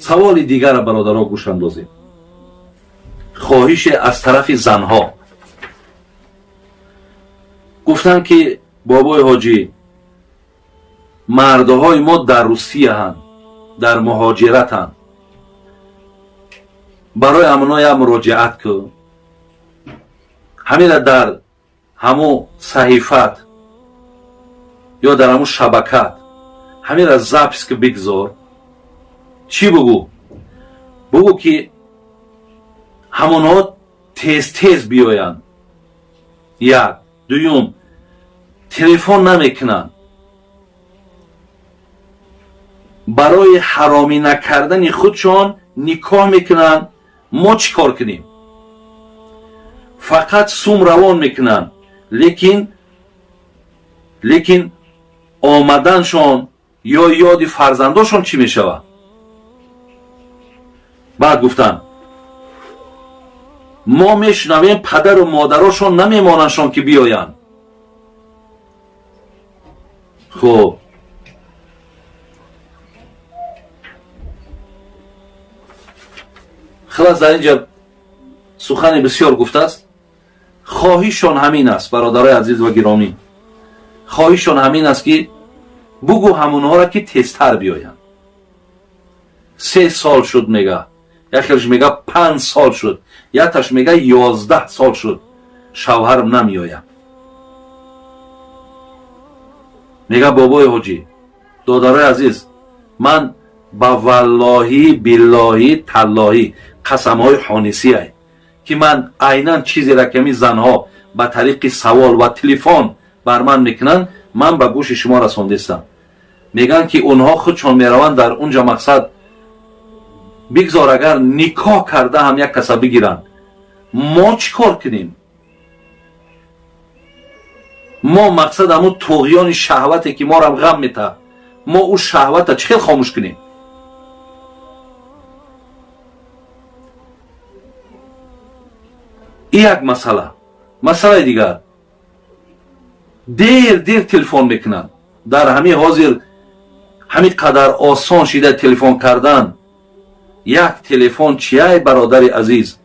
саволи дигара бародаро гӯш андозем. хоҳише аз тарафи занҳо гуфтанд ки бобои ҳоҷӣ, мардҳои мо дар русияанд, дар муҳоҷиратанд. барои амно як муроҷиат кӯ, ҳамира дар ҳамун саҳифат ё дар ҳамун шабакат ҳамира запис ки бигзор. чӣ бугӯ? бугӯ ки ҳамонҳо тез биёянд. як. дуюм, телефон намекунанд. барои ҳаромӣ накардани худшон никоҳ мекунанд. мо чӣ кор кунем? фақат сум равон мекунанд, лекин омаданшон ё ёди фарзандошон чӣ мешавад? баъд гуфтанд мо мешунавем падару модарошон намемонандшон ки биёянд. хуб, хилас дар инҷа сухани бисёр гуфтааст. хоҳишон ҳамин аст, бародарои азиз ва гиромӣ, хоҳишон ҳамин аст ки бугӯ ҳамонҳоро ки тезтар биёянд. 3 сол шуд мега, якеш мега 5 сол шуд, якаш мега 11 сол шуд, шавҳарам намеоям. мега бобои ҳоҷӣ, додарои азиз, ман ба валлоҳӣ биллоҳӣ таллоҳӣ қасамҳои ҳонисие ки ман айнан чизеро ки ҳамин занҳо ба тариқи савол ва телефон бар ман мекунанд, ман ба гӯши шумо расондистам. мегӯянд ки онҳо худшон мераванд дар унҷа мақсад бигзор агар никоҳ карда ҳам як каса бигиранд. мо чӣ кор кунем? мо мақсад ҳамун туғёни шаҳвате ки моро ғам метаҳад, мо ӯ шаҳвата чӣ хел хомӯш кунем? ин як масъала. масъалаи дигар, дер телефон мекунанд. дар ҳамин ҳозир ҳамин қадар осон шида телефон кардан. як телефон чияй, бародари азиз?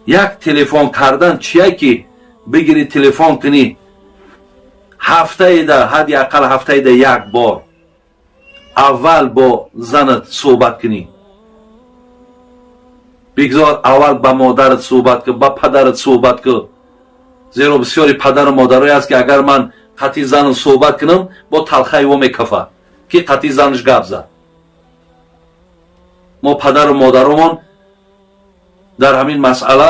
як телефон кардан чияй ки бигири телефон кунӣ ҳафтаида, ҳадди ақал ҳафтаида як бор аввал бо занат суҳбат кунӣ. бигзор аввал ба модарат суҳбат кӯ, ба падарат суҳбат кӯ. зеро бисёри падару модарое аст ки агар ман қатъи занам суҳбат кунам, бо талхаи во мекафад ки қатъи занаш гап зад. мо падару модаромон дар ҳамин масъала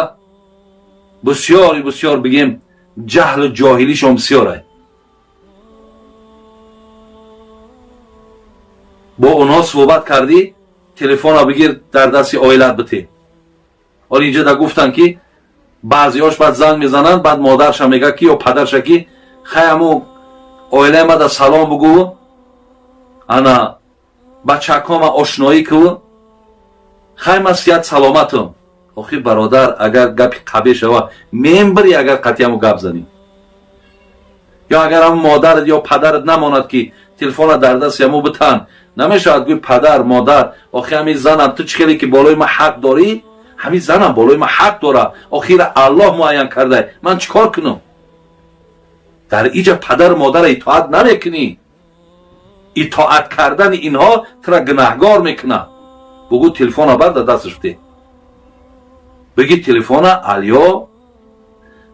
бисёр бигем ҷаҳлу ҷоҳилишон бисёр аст. бо онҳо суҳбат кардӣ, телефона бигир дар дасти оилат битӣ. ҳоли инҷа да гуфтанд ки баъзиҳош баъд занг мезананд, баъд модарша мега ки ё падарша ки хай ҳамун оилаи мада салом бугӯ, ана бачакҳома ошноӣ кӯ, хай ман сиҳат саломатам. охир бародар, агар гапи қабеҳ шава мембирӣ, агар қатъи ҳамун гап занӣ. ё агар ҳамун модарат ё падарат намонад ки телефона дар дасти ҳамун битан, намешавад гӯй падар модар, охир ҳамин занам ту чӣ хеле ки болои ман ҳақ дорӣ, ҳамин занам болои ман ҳақ дора, охир аллоҳ муайян карда, ман чӣ кор кунам? дар инҷа падару модара итоат намекунӣ. итоат кардани инҳо тура гунаҳгор мекунад. бугӯ телефона барда дасташ битӣ, бигӣ телефона алё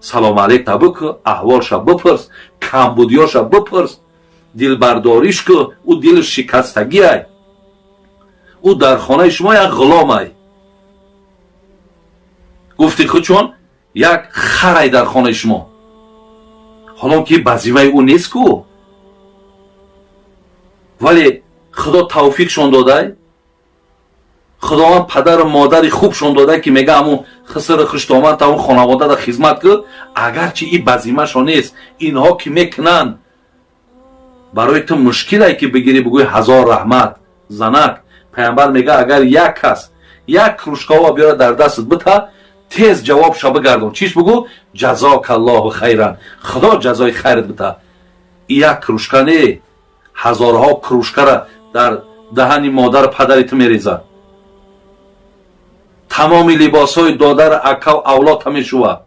салом алейка бикӯ, аҳволша бипурс, камбудиёша бипурс, дилбардориш кӯ. ӯ дилаш шикастагиай, ӯ дар хонаи шумо як ғуломай. гуфти худчон як харай дар хонаи шумо, ҳолон ки вазифаи ӯ нест кӯ. вале худо тавфиқшон додай, худованд падару модари хубшон додай ки мега ҳамун хисри хуштомад ҳамун хонаводада хизмат кӯ. агарчи ин вазифашон нест, инҳо ки мекунанд, барои ту мушкилае ки бигирӣ бигӯи ҳазор раҳмат. занак пайғамбар мега агар як кас як кружкаҳо биёра дар дастат бита, тез ҷавобша бигардон. чиш бигӯ? ҷазокаллоҳу хайран, худо ҷазои хайрат бита. ин як кружка не, ҳазорҳо кружкара дар دهن مادر پدرت میریزد. تمام لباس های دادر اکا و اولاد میشوه.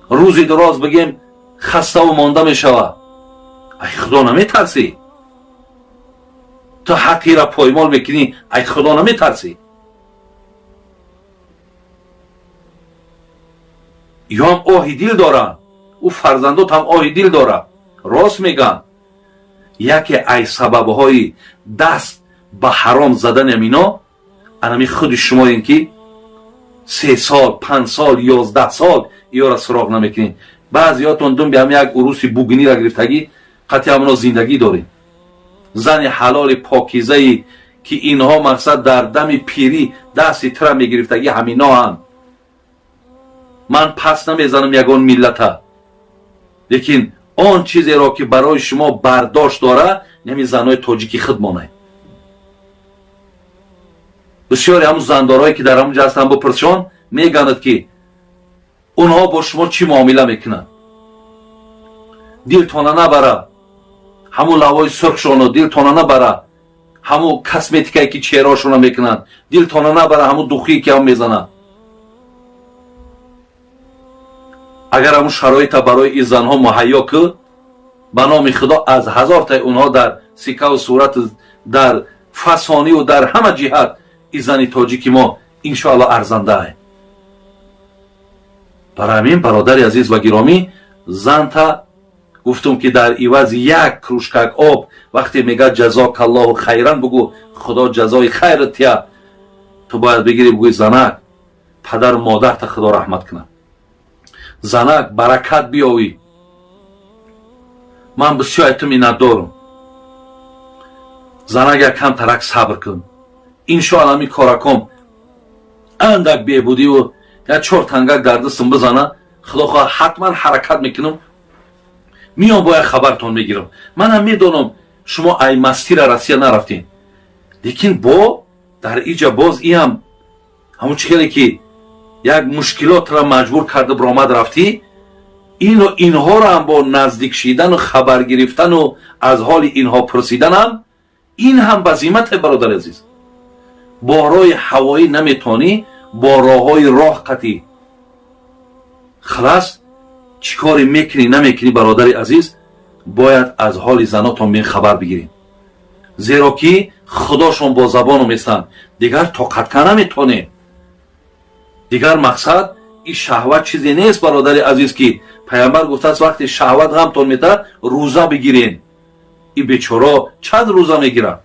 روزی دراز بگیم خسته و مانده میشوه. ای خدا نمیترسی؟ تو حقی را پایمال میکنی، ای خدا نمیترسی؟ یا هم آهی دل دارن، او فرزندات هم آهی دل داره. راست میگن. یکی ای سببهای دست به حرام زدن امینا انمی خود شما این که 3 سال 5 سال 11 سال یا را سراغ نمیکنین. بعضیاتون دون بیام یک عروسی بوگنی را گرفتگی قطعا همونا زندگی دارین. زن حلال پاکیزه ای که اینها مقصد در دم پیری دستی تر میگرفتگی همینا هم. من پس نمیزنم یگان ملت، لیکن آن چیزی را که برای شما برداشت داره نمی زنهای تاجیکی خودمانه. بسیاری همون زندارهایی که در همونجا هستن بپرسشان میگند که اونها با شما چی معامله میکنن. دلتانه نبره همون لوای سرخشانو، دلتانه نبره همون کسمتیکایی که چهرهاشون میکنن، دلتانه نبره همون دوخی که هم میزنن. اگر همون شرایط برای این زنها مهیا که به نام خدا از 1000 تا اونها در سکه و صورت در فسانی و در همه جهت این زنی تاجیکی ما انشاءالله ارزنده ای. برای همین برادر عزیز و گرامی، زن تا گفتم که در عوض 1 کروشکک آب وقتی میگه جزاک الله خیرن بگو خدا جزای خیرت تیا، تو باید بگیری بگوی زنک پدر مادر تا خدا رحمت کنه، زنک برکت بیاوی. من بسیار تو منت دارم. زنک یک کم ترک صبر کن، انشاءالله می کارکم اندک بیبودی و یا 4 تنگک در دستم بزنه خدا خواه حتما حرکت میکنم، میام باید خبرتون میگیرم. من هم میدونم شما ای مستی را رسیه نرفتین، لیکن با در ایجا باز ای هم همون چیلی که یک مشکلات را مجبور کرده برآمد رفتی، این و اینها را هم با نزدیک شیدن و خبر گرفتن و از حال اینها پرسیدن هم این هم بزیمت برادر عزیز. با راه هوایی نمیتونی، با راههای راه قطعی. خلاص چیکاری میکنی نمیکنی برادر عزیز، باید از حال زناتون بین خبر بگیریم، زیرا که خداشون با زبانو میستن دیگر طاقت نمیتونه. دیگر مقصد این شهوت چیزی نیست برادر عزیز که پیامبر گفته است وقتی شهوت غمتون میده روزه بگیرین. این بیچاره چند روزه میگیره؟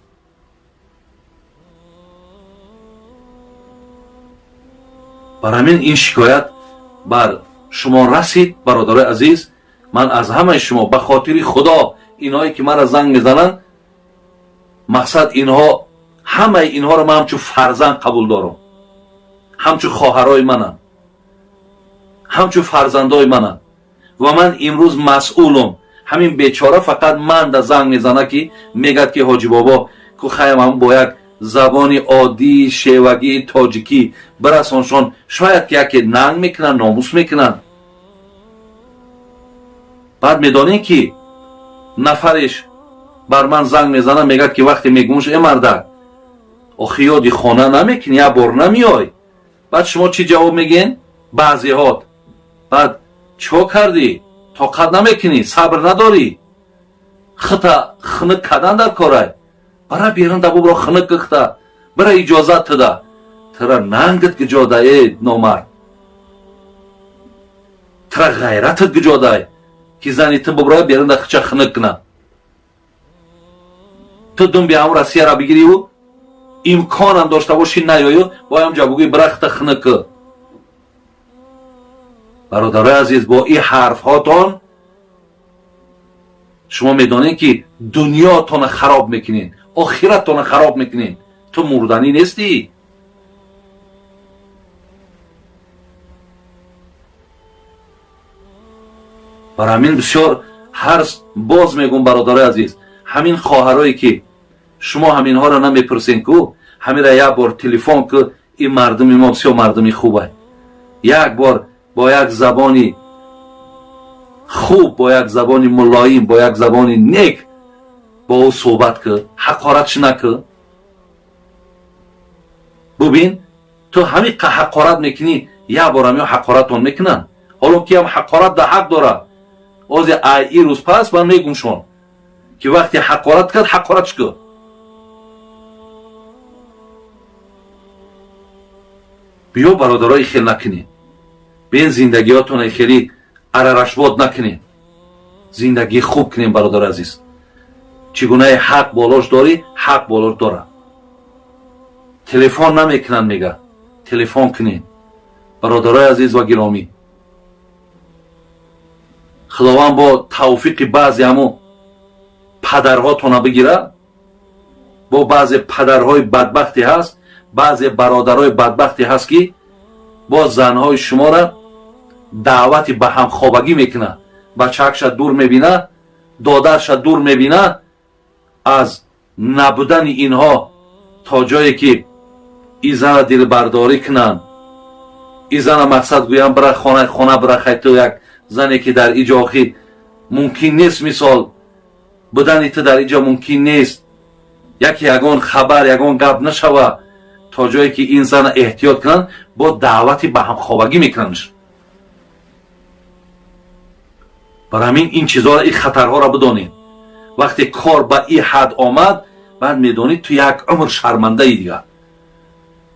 برای من این شکایت بر شما رسید برادر عزیز. من از همه شما به خاطر خدا اینایی که مرا زنگ میزنن، مقصد اینها همه اینها رو من همچون فرزند قبول دارم، همچون خواهرای منن، همچون فرزندای منن و من امروز مسئولم. همین بیچاره فقط من در زنگ میزنه که میگد که حاجی بابا که خیلی من با یک زبانی عادی شیوگی تاجیکی برسانشان، شاید که یکی ننگ میکنن ناموس میکنن. بعد میدانین که نفرش بر من زنگ میزنه میگد که وقتی میگمش ای مرده آخی یادی خانه نمیکنی یا بار نمیای. بعد شما چی جواب میگین؟ بعضی هات بعد چو کردی؟ طاقت نمیکنی؟ صبر نداری؟ خطا خنک کردن در کاره برای بیرون دبو برا خنک کخته برای اجازت تده ترا ننگت گجاده ای نامرد، ترا غیرتت گجاده ای که زنی تو برای بیرون در خچه خنک کنه. تو دون بیا هم رسیه را بگیری و امکان هم داشته باشی نیایو بایم جابوگی برخت خنک. برادرای عزیز با این حرف هاتون شما میدانید که دنیاتون خراب میکنین، آخرتتون خراب میکنین. تو مردنی نیستی. برای همین بسیار هر باز میگم برادرای عزیز، همین خواهرایی که شما همین ها را نمیپرسین که همین را یک بار تلفن که این مردمی ما بسیار مردمی خوبه، یک بار با یک زبانی خوب، با یک زبانی ملایم، با یک زبانی نیک با او صحبت که حقارتش نکه. ببین تو همین حقارت میکنی یا بارم یا حقارت اون میکنن. حالا که هم حقارت در حق داره از ای روز پس من میگم شون که وقتی حقارت کرد حقارتش که بیا برادرای خیل نکنی. بین زندگیاتون خیلی اررشباد نکنی. زندگی خوب کنیم برادر عزیز. چگونه حق بالاش داری حق بالاش داره. تلفن نمیکنن میگه تلفن کنین برادرای عزیز و گرامی. خداوند با توفیق بعضی همو پدرهاتون بگیره. با بعضی پدرهای بدبختی هست بعضی برادرهای بدبختی هست که با زنهای شما را دعوتی به هم خوابگی میکنه. بچه‌اش دور میبینه دادرش دور میبینه. از نبودن اینها تا جایی که این زن دل برداری کنن این زن مقصد گویم برای خانه برای خیلی تو یک زنی که در اینجا آخی ممکن نیست مثال بودن ایت در اینجا ممکن نیست. یکی یگان خبر یگان گپ نشوه تا جایی که این زن احتیاط کنن با دعوتی به هم خوابگی میکننش. برای همین این چیزها را این خطرها را بدانید. وقتی کار به این حد آمد بعد میدونید تو یک عمر شرمنده ای دیگه.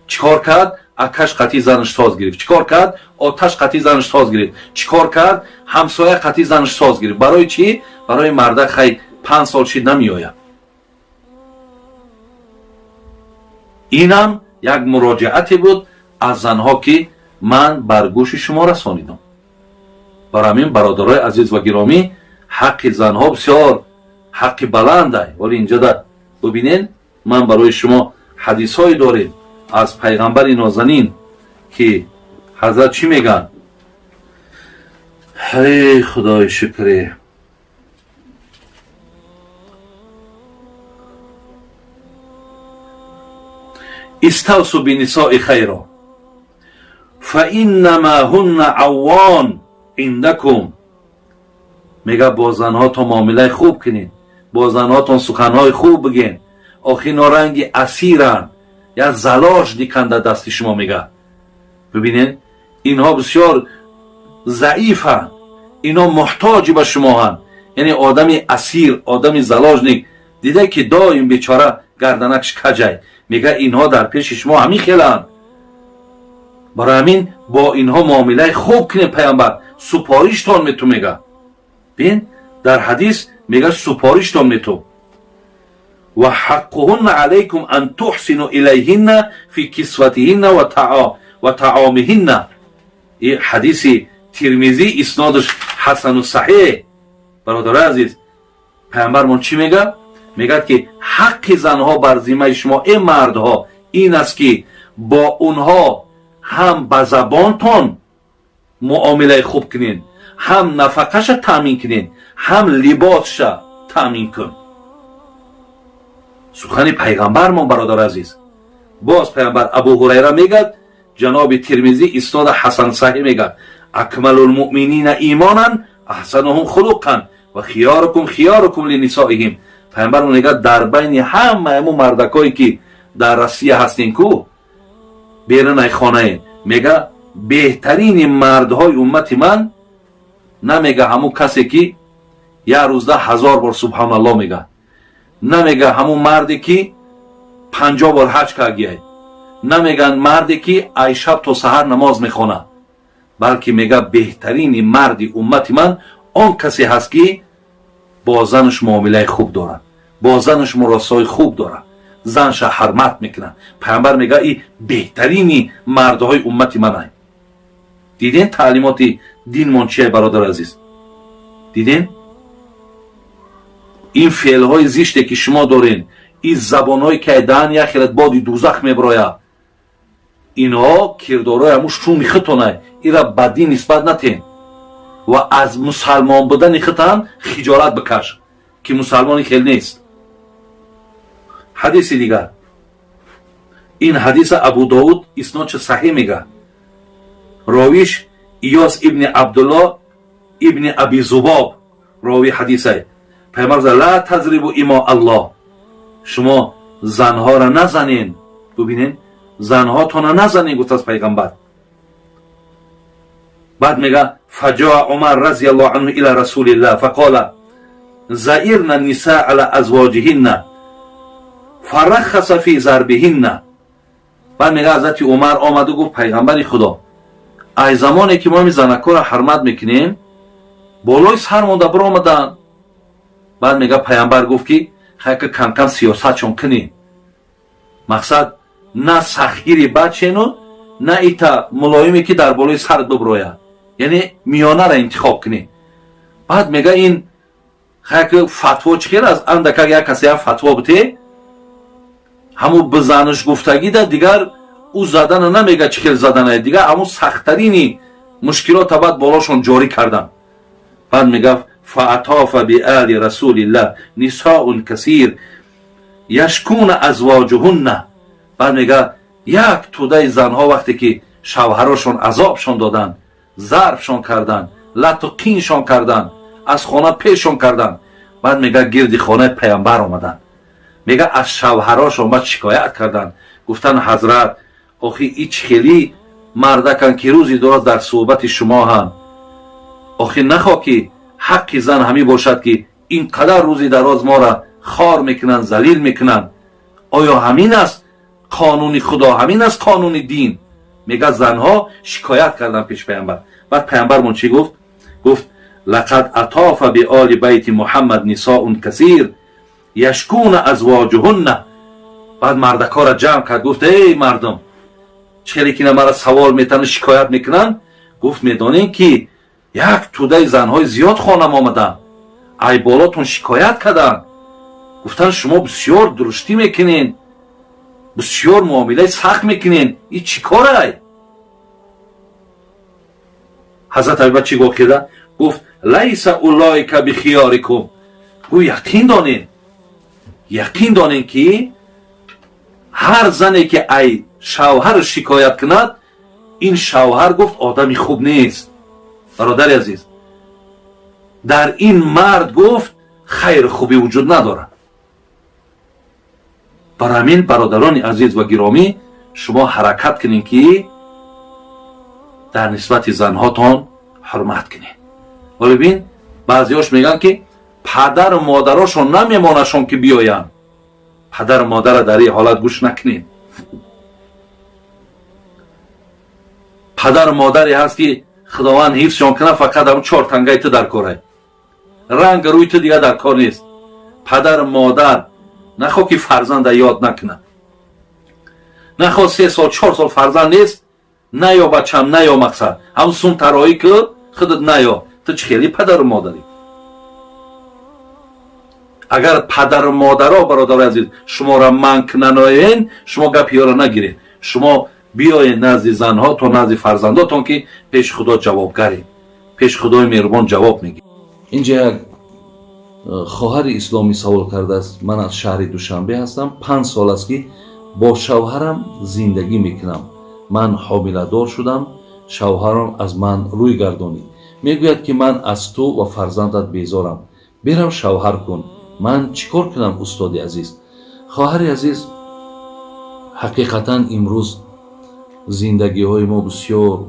چیکار کرد؟ آتش قطعی زنش ساز گرفت. چیکار کرد؟ آتش قطعی زنش ساز گرفت. چیکار کرد؟ همسایه قطعی زنش ساز گرفت. برای چی؟ برای مرده خیلی 5 سال شید نمیآید. اینم یک مراجعتی بود از زنها که من بر گوش شما رسانیدم. برای همین برادرای عزیز و گرامی حق زنها بسیار حق بلنده. ولی اینجا در ببینین من برای شما حدیث های داریم از پیغمبر نازنین که حضرت چی میگن؟ ای خدای شکره. استوصوا بنساء خیرا فانما هن عوان عندكم. میگه با زنهاتون معامله خوب کنین با زنهاتون سخنهای خوب بگین. آخی نارنگ اسیرن یا زلاش دیکنده دست شما. میگه ببینین اینها بسیار ضعیفن اینا محتاج به شما هن. یعنی آدمی اسیر آدمی زلاجنیک دیده که دایم بیچاره گردنکش کجای. میگه اینها در پیش شما همین خیلن. برای همین با اینها معامله خوب کنین. پیامبر سپاریشتان میتو میگه. بین در حدیث میگه سپاریشتان میتو و حقهن علیکم ان تحسنوا الیهن فی کسوتهن و طعامهن. این حدیث ترمذی اسنادش حسن و صحیح. برادر عزیز پیامبر من چی میگه؟ میگه که حق زنها بر ذمه شما این مردها این است که با اونها هم به زبانتون معامله خوب کنین هم نفقهش تامین کنین هم لباسش تامین کن. سخن پیغمبر ما برادر عزیز. باز پیغمبر ابو هریره میگه جناب ترمذی اسناد حسن صحیح میگه اکمل المؤمنین ایمانا احسنهم خلقا و خیارکم لنسائهم. پیغمبر میگه در بین همه مردکایی که در روسیه هستین کو بیرون خانه میگه بهترین مردهای امت من نمیگه همون کسی که یه روزده 1000 بار سبحان الله میگه. نمیگه همون مردی که 50 بار حج کرده. نمیگن مردی که ای شب تا سحر نماز میخونه. بلکه میگه بهترین مردی امت من آن کسی هست که با زنش معامله خوب داره با زنش مراسای خوب داره زنش حرمت میکنه. پیامبر میگه این بهترین مردهای امت من هست. دیدین تعلیمات دین من چیه برادر عزیز؟ دیدین این فعل های زشتی که شما دارین این زبان هایی که دهن یک خیلت بادی دوزخ میبراید اینها کردارهای همون شومی خطانه این را بدی نسبت نتین و از مسلمان بودن خطان خجالت بکش که مسلمانی خیل نیست. حدیث دیگر این حدیث ابو داود اسنادش صحیح میگه. راویش ایاس ابن عبدالله ابن ابی زباب راوی حدیثه. پیامبر لا تضربوا اماء الله، شما زنها را نزنین. ببینین زنها تو نزنین گفت از پیغمبر. بعد میگه فجاء عمر رضی الله عنه الى رسول الله فقال زئرن النساء على ازواجهن فرخص فی ضربهن. بعد میگه حضرت عمر آمد و گفت پیغمبر خدا ای زمانی که ما می زنکا را حرمت میکنیم بالای سر مونده برآمدن. بعد میگه پیامبر گفت که خیلی کم کم سیاست چون کنیم، مقصد نه سخیری بچینو نه ایتا ملایمی که در بالای سر ببروید، یعنی میانه را انتخاب کنی. بعد میگه این خیلی فتوا چخیر از اندکه یک کسی فتوا بته همون بزنش گفتگی ده دیگر او زدن نمیگه چخیر زدنه دیگر همون سختترینی مشکلات بعد بالاشون جاری کردن. بعد میگه فاطاف بآل رسول الله نساء کثیر یشکون ازواجهن. بعد میگه یک توده زنها وقتی که شوهراشون عذابشون دادن، ضربشون کردن، لط و قینشون کردن، از خانه پیششون کردن، بعد میگه گرد خانه پیامبر آمدن، میگه از شوهراشون بعد شکایت کردن، گفتن حضرت آخی ایچ خیلی مردکن که روزی درست در صحبت شما هم آخی نخواه که حق زن همی باشد که اینقدر روزی دراز ما را خار میکنن، ذلیل میکنن. آیا همین است قانون خدا؟ همین است قانون دین؟ میگه زنها شکایت کردن پیش پیامبر. بعد پیامبرمون چی گفت؟ گفت لقد اطاف بآل بیت محمد نساء کثیر یشکون ازواجهن. بعد مردکا را جمع کرد گفت ای مردم چلی که مرا سوال میتن شکایت میکنن، گفت میدانین که یک توده زنهای زیاد خانم آمدن، ای بالاتون شکایت کردن، گفتن شما بسیار درشتی میکنین، بسیار معامله سخت میکنین، این چی کاره؟ حضرت ابوبکر چی گفت که گفت لیس اولئک بخیارکم. گو یقین دانین که هر زنی که ای شوهر شکایت کند این شوهر گفت آدمی خوب نیست. برادر عزیز در این مرد گفت خیر خوبی وجود نداره. برای همین برادران عزیز و گرامی شما حرکت کنین که در نسبت زنهاتون حرمت کنین. و ببین بعضیاش میگن که پدر و مادراشون نمیمانشون که بیاین. پدر و مادر در این حالت گوش نکنین. پدر و مادری هست که خداوند حفظشون کنه فقط هم 4 تنگه تو در کاره، رنگ روی تو دیگه در کار نیست. پدر و مادر نخواه که فرزند یاد نکنه، نخواه 3 سال 4 سال فرزند نیست نه یا بچم نه یا مقصد هم سون ترایی که خودت نه یا تو چه خیلی پدر و مادری. اگر پدر و مادر ها برادر عزیز شما را منک نناین شما گپی ها را نگیرین، شما بیاین نزد زنها تا نزد فرزنداتون که پیش خدا جوابگرین، پیش خدای مهربان جواب میگی. اینجا یک خواهر اسلامی سوال کرده است. من از شهر دوشنبه هستم، 5 سال است که با شوهرم زندگی میکنم. من حامله دار شدم، شوهرم از من روی گردانید. میگوید که من از تو و فرزندت بیزارم، برو شوهر کن. من چیکار کنم استاد عزیز؟ خواهر عزیز حقیقتا امروز زندگی های ما بسیار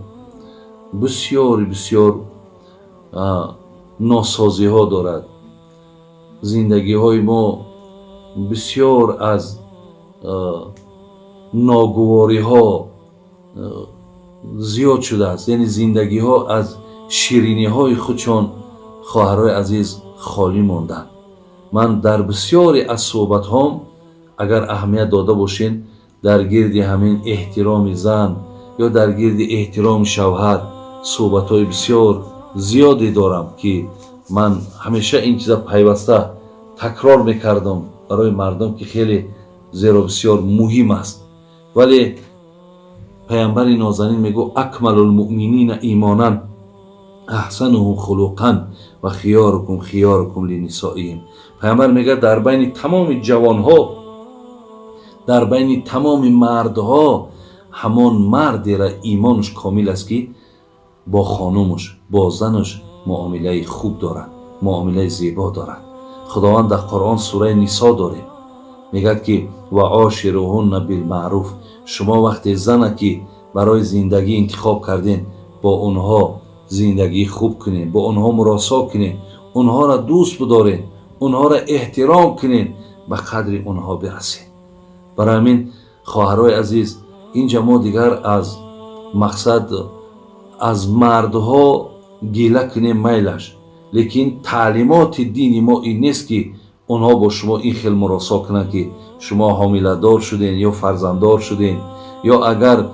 ناسازی ها دارد. زندگی های ما بسیار از ناگواری ها زیاد شده است. یعنی زندگی ها از شیرینی های خودشان خواهرای عزیز خالی ماندن. من در بسیاری از صحبت هام اگر اهمیت داده باشین در گرد همین احترام زن یا در گرد احترام شوهر صحبت های بسیار زیادی دارم که من همیشه این چیزا پیوسته تکرار میکردم برای مردم که خیلی زیرا بسیار مهم است. ولی پیامبر نازنین میگو اکمل المؤمنین ایمانا احسنهم خلقا و خیارکم لنسائهم. پیامبر میگه در بین تمام جوانها، در بین تمام مردها همان مردی را ایمانش کامل است که با خانومش با زنش معامله خوب دارد، معامله زیبا دارد. خداوند در قرآن سوره نسا داره، میگه که و عاشروهن بالمعروف، شما وقتی زنه که برای زندگی انتخاب کردین با اونها زندگی خوب کنین، با اونها مراسا کنین، اونها را دوست بدارین، اونها را احترام کنین، به قدر اونها برسین. برای همین خواهرای عزیز، اینجا ما دیگر از مقصد از مردها گیله کنیم میلش، لیکن تعلیمات دینی ما این نیست که اونها با شما این خیلی مراسا کنن که شما حامله دار شدین یا فرزنددار شدین، یا اگر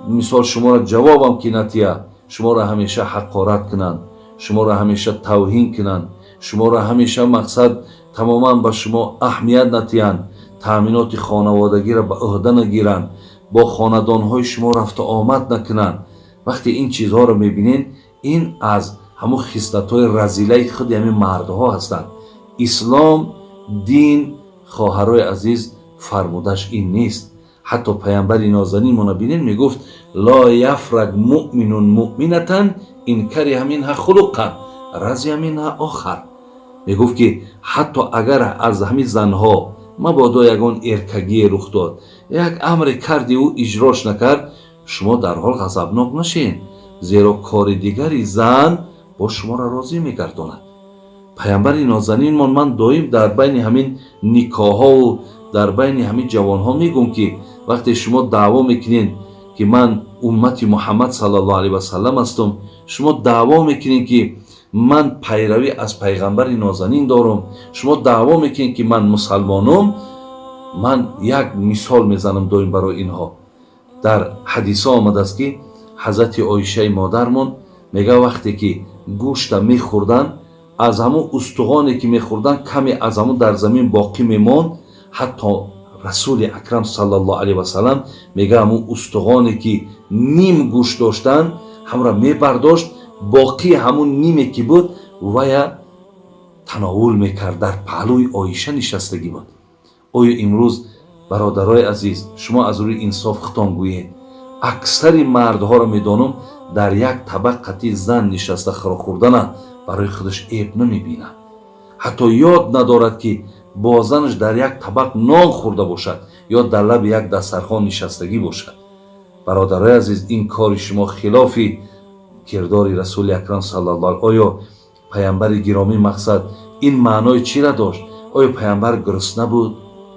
مثال شما را جوابم که نتیه شما را همیشه حقارت کنن، شما را همیشه توهین کنن، شما را همیشه مقصد تماما به شما اهمیت نتیان، تامینات خانوادگی را به عهده نگیرن، با خاندانهای شما رفت و آمد نکنن. وقتی این چیزها را میبینین، این از همون خصلت‌های رذیله خود همین مردها هستند. اسلام دین خواهرای عزیز فرمودش این نیست. حتی پیامبر نازنین ما ببینین میگفت لا یفرق مؤمن مؤمنة ان کره منها خلقا رضی منها آخر. میگفت که حتی اگر از همین زنها مبادا یگان ارکگی رخ داد، یک امر کردی او اجراش نکرد، شما در حال غضبناک نشین، زیرا کار دیگری زن با شما را راضی میگرداند. پیامبر نازنین من دائم در بین همین نکاح ها و در بین همین جوان ها میگم که وقتی شما دعوا میکنین که من امت محمد صلی الله علیه و سلم هستم، شما دعوا میکنین که من پیروی از پیغمبر نازنین دارم، شما دعوا میکنین که من مسلمانم، من یک مثال میزنم دائم برای اینها. در حدیث آمده است که حضرت عایشه مادرمون میگه وقتی که گوشت میخوردن، از همون استخوانی که میخوردن کمی از همون در زمین باقی میموند. حتی رسول اکرم صلی الله علیه و سلم میگه همون استخوانی که نیم گوشت داشتن همرا میبرداشت، باقی همون نیمی که بود و یا تناول میکرد، در پهلوی عایشه نشستگی بود. آیا امروز برادرای عزیز شما از روی انصاف خطان گویید؟ اکثر مردها را میدانم در یک طبقه زن نشسته خورا خوردن برای خودش عیب نمیبینه، حتی یاد ندارد که با زنش در یک طبق نان خورده باشد یا در لب یک دسترخوان نشستگی باشد. برادرای عزیز، این کار شما خلاف کردار رسول اکرم صلی الله علیه و آیا پیامبر گرامی مقصد این معنای چی را داشت؟ آیا پیامبر گرسنه بود؟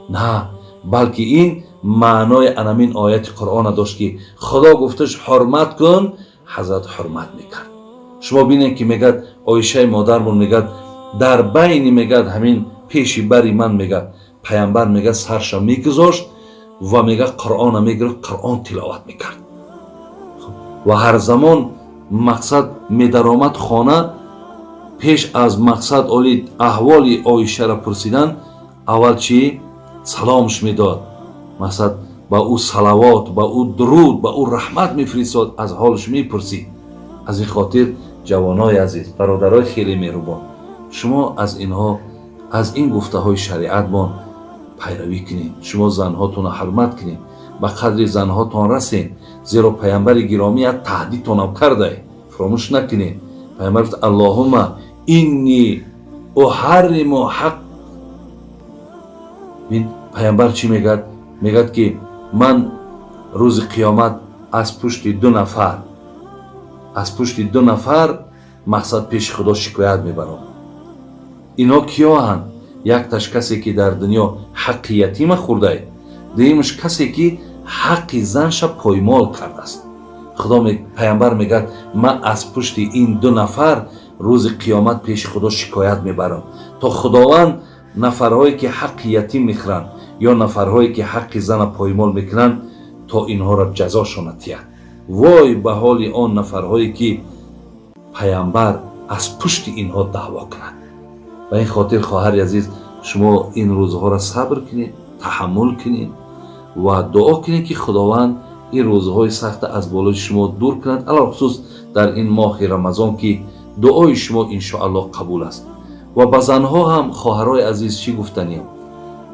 نه، بلکه این معنای انمین آیت قرآن داشت که خدا گفتش حرمت کن، حضرت حرمت میکرد. شما بینید که میگد عایشه مادرمون میگد در بین میگد همین پیشی بری من میگد پیامبر میگد سرشا میگذاشت و میگه قرآن میگرفت، قرآن تلاوت میکرد و هر زمان مقصد میدرآمد خانه، پیش از مقصد احوال عایشه را پرسیدن، اول چی سلامش میداد، مقصد با او صلوات، با او درود، با او رحمت میفرستاد، از حالش میپرسید. از این خاطر جوانای عزیز، برادرای خیلی مهربان، شما از اینها، از این گفته های شریعت بان پیروی کنین. شما زنهاتون را حرمت کنین، به قدر زنهاتون رسین، زیرا پیامبر گرامی از تهدیدتون هم کرده، فراموش نکنین. پیامبر گفت اللهم اینی احرم حق. پیامبر چی میگد؟ میگد که من روز قیامت از پشت دو نفر مقصد پیش خدا شکایت میبرم. اینا کیا هن؟ یک تاش کسی که در دنیا حق یتیم خورده، دیمش کسی که حق زنش پایمال کرده است. پیامبر میگه من از پشت این دو نفر روز قیامت پیش خدا شکایت میبرم تا خداوند نفرهایی که حق یتیم میخورن یا نفرهایی که حق زن پایمال میکنن تا اینها را جزاشون تیاد. وای به حال آن نفرهایی که پیامبر از پشت اینها دعوا کنند. و این خاطر خواهر عزیز، شما این روزها را صبر کنید، تحمل کنید و دعا کنید که خداوند این روزهای سخت از بالای شما دور کند، علاوه خصوص در این ماه رمضان که دعای شما ان شاء الله قبول است. و به زنها هم خواهرای عزیز چی گفتنیم؟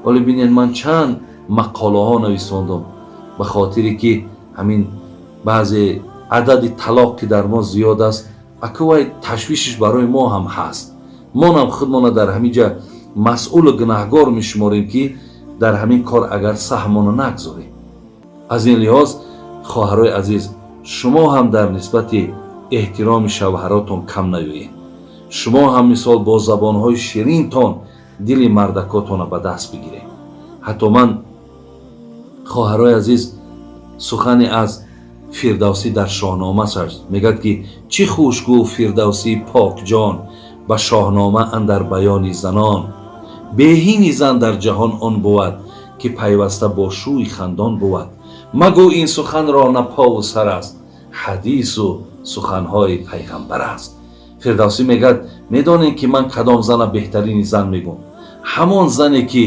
ولی ببینید من چند مقاله ها نویساندم به خاطری که همین بعضی عدد طلاق که در ما زیاد است، اکوای تشویشش برای ما هم هست. ما هم خودمان در همینجا масъулу гунаҳгор мешуморем ки дар ҳамин кор агар саҳмона нагзорем. аз ин лиҳоз хоҳарои азиз, шумо ҳам дар нисбати эҳтироми шавҳаротон кам наёед. шумо ҳам мисол бо забонҳои ширинтон дили мардакотонро ба даст бигиред. ҳатто ман хоҳарои азиз сухане аз фирдавсӣ дар шоҳномасаш мегӯяд ки чӣ хушгӯ фирдавсӣ покҷон ба шоҳнома андар баёни занон. беҳини зан дар ҷаҳон он буд ки пайваста бо шӯи хандон буд. магӯ ин суханро на пову сар аст, ҳадису суханҳои пайғамбар аст. фирдавсӣ мегӯяд медонем ки ман кадом зана беҳтарини зан мегӯм. ҳамон зане ки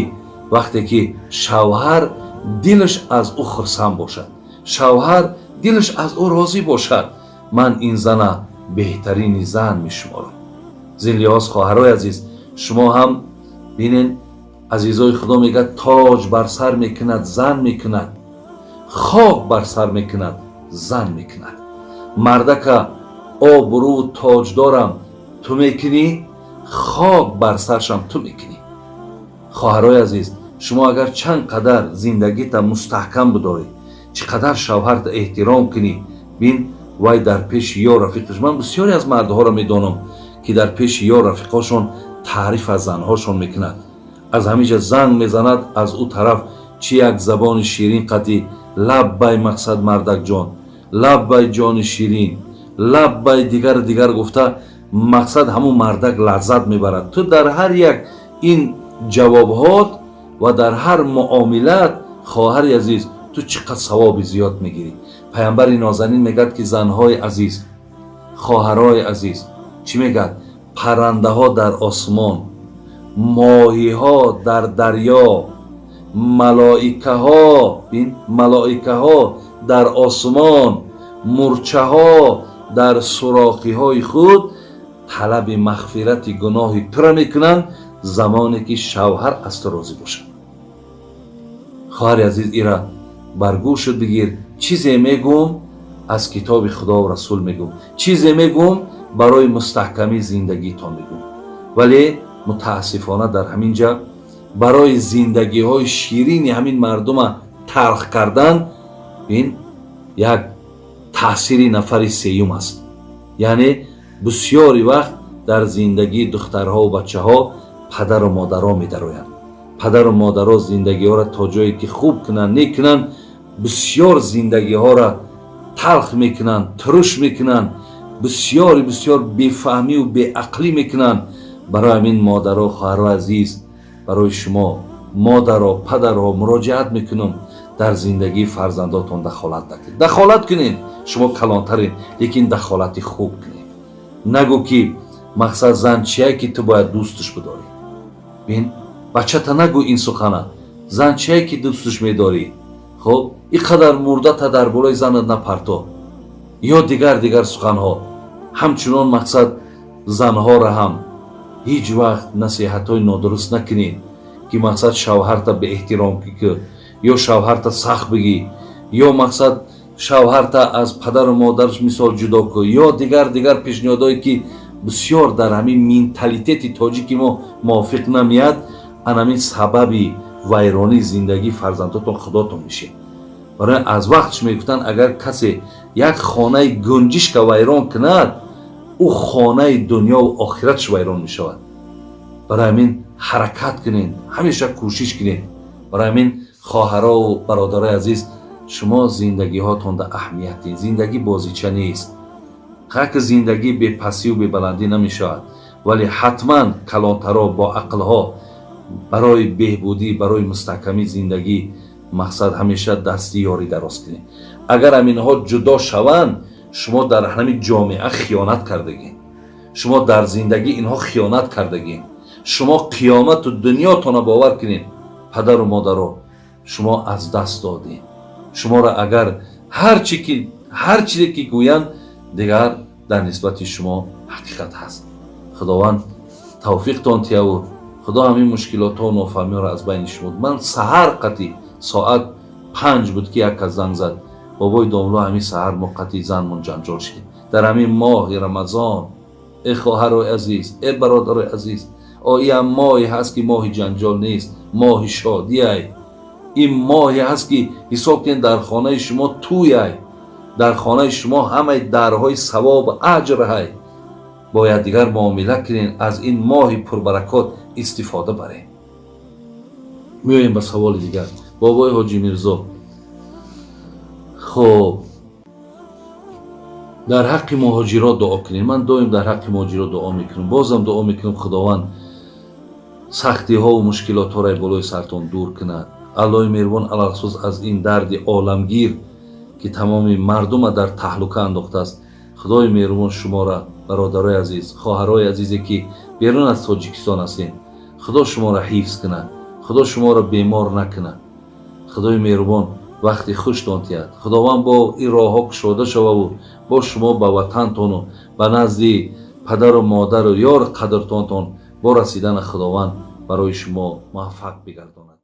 вақте ки шавҳар дилаш аз ӯ хурсанд бошад, шавҳар дилаш аз ӯ розӣ бошад, ман ин зана беҳтарини зан мешуморам. зин лиҳоз хоҳарои азиз, шумо ҳам бинен азизои худо мегӯяд тоҷ бар сар мекунад, зан мекунад, хок бар сар мекунад, зан мекунад. мардака обрӯ тоҷдорам ту мекунӣ, хок бар саршам ту мекунӣ. хоҳарои азиз, шумо агар чанд қадар зиндагита мустаҳкам бидоред, чӣ қадар шавҳарта эҳтиром кунӣ, бин вай дар пеши ё рафиқаш, ман бисёре аз мардҳоро медонам ки дар пеши ё рафиқошон таъриф аз занҳошон мекунад. аз ҳамиҷа занг мезанад, аз ӯ тараф чӣ як забони ширин қатӣ, лаббай мақсад мардакҷон, лаббай ҷони ширин, лаббай дигар гуфта, мақсад ҳамун мардак лаззат мебарад. ту дар ҳар як ин ҷавобҳот ва дар ҳар муомилат, хоҳари азиз, ту чӣ қадр савоби зиёд мегирӣ. пайғамбари нозанин мегӯяд ки занҳои азиз, хоҳарои азиз, чӣ мегӯяд? паррандаҳо дар осмон, моҳиҳо дар дарьё, малоикаҳо дар осмон, мурчаҳо дар сурохиҳои худ талаби мағфирати гуноҳи тура мекунанд, замоне ки шавҳар аз ту розӣ бошад. хоҳари азиз, ира бар гӯшат бигир. чизе мегӯм аз китоби худо ва расул мегӯм, чизе мегӯм барои мустаҳкамии зиндагитон мегӯм. вале мутаассифона дар ҳамин ҷа барои зиндагиҳои ширини ҳамин мардума талх кардан, ин як таъсири нафари сеюм аст. яъне бисёри вақт дар зиндагии духтарҳо ва бачаҳо падару модаро медароянд. падару модаро зиндагиҳоро то ҷое ки хуб кунанд, нек кунанд, бисёр зиндагиҳоро талх мекунанд, туруш мекунанд, бисёр бефаҳмиву беақлӣ мекунанд. барои ҳамин модаро, хоҳаро азиз, барои шумо модаро, падаро муроҷиат мекунам, дар зиндагии фарзандотон дахолат накунед. дахолат кунед, шумо калонтаред, лекин дахолати хуб кунед. нагӯ ки мақсад зан чие ки ту бояд дӯсташ бидорӣ. бин бачата нагӯ ин сухана, зан чие ки дӯсташ медорӣ. хоб ин қадар мурдата дар болои занат напарто, ё дигар суханҳо. ҳамчунон мақсад занҳоро ҳам ҳеҷ вақт насиҳатҳои нодуруст накунед, ки мақсад шавҳарта беэҳтиром кӣ, ё шавҳарта сахт бигӣ, ё мақсад шавҳарта аз падару модараш мисол ҷудо кӯ, ё дигар пешниҳодҳое ки бисёр дар ҳамин менталитети тоҷики мо мувофиқ намеяд, анамин сабаби вайронии зиндагии фарзандотон худотон мешед. барои аз вақтш мегуфтанд, агар касе як хонаи гунҷишка вайрон кунад, ӯ хонаи дунёву охиратш вайрон мешавад. барои ҳамин ҳаракат кунед, ҳамеша кӯшиш кунед. барои ҳамин хоҳарову бародарои азиз, шумо зиндагиҳотонда аҳамияти зиндагӣ бозича нест. ҳарки зиндагӣ бепасиву бебаландӣ намешавад, вале ҳатман калонтаро бо ақлҳо барои беҳбудӣ, барои мустаҳкамии зиндагӣ мақсад ҳамеша дасти ёрӣ дароз кунед. агар аминҳо ҷудо шаванд, шумо дар ҳамин ҷомеа хиёнат кардагед. шумо дар зиндагӣ инҳо хиёнат кардагед. шумо қиёмату дунётонро бовар кунед. падару модаро, шумо аз даст додед. шуморо агар ҳар чизе ки гӯянд дигар дар нисбати шумо ҳақиқат ҳаст. худованд тавфиқтон тияву худо ҳамин мушкилотҳо нофаҳмиҳоро аз байни шумод. ман саҳар қатӣ соат 5 буд ки як кас занг зад, бобои домло ҳамин саҳар мо қатӣ занмон ҷанҷол шидем дар ҳамин моҳи рамазон. хоҳарои азиз, бародарои азиз, این ماهی هست که ماه جنجال نیست، ماه شادی است. این ماهی هست که حساب کنید در خانه شما توی است، در خانه شما همه درهای ثواب و اجر است. باید دیگر معامله کنین، از این ماه پربرکات استفاده برین. میایم به سوال دیگر. بابای حاجی میرزا، خب در حق مهاجرات دعا کنین. من دائم در حق مهاجرات دعا میکنم، بازم دعا میکنم خداوند سختی ها و مشکلات ها را بالای سرتان دور کند. الله مهربان علخصوص از این درد عالمگیر که تمام مردم در تهلکه انداخته است، خدای مهربان شما را، برادرای عزیز، خواهرای عزیزی که بیرون از تاجیکستان هستین، خدا شما را حفظ کنه، خدا شما را بیمار نکنه. خدای مهربان وقتی خوشتان تید، خداوند با این راه ها گشاده شوه و با شما به وطنتان و به نزد پدر و مادر و یار قدرتانتان با رسیدن خداوند برای شما موفق بگرداند.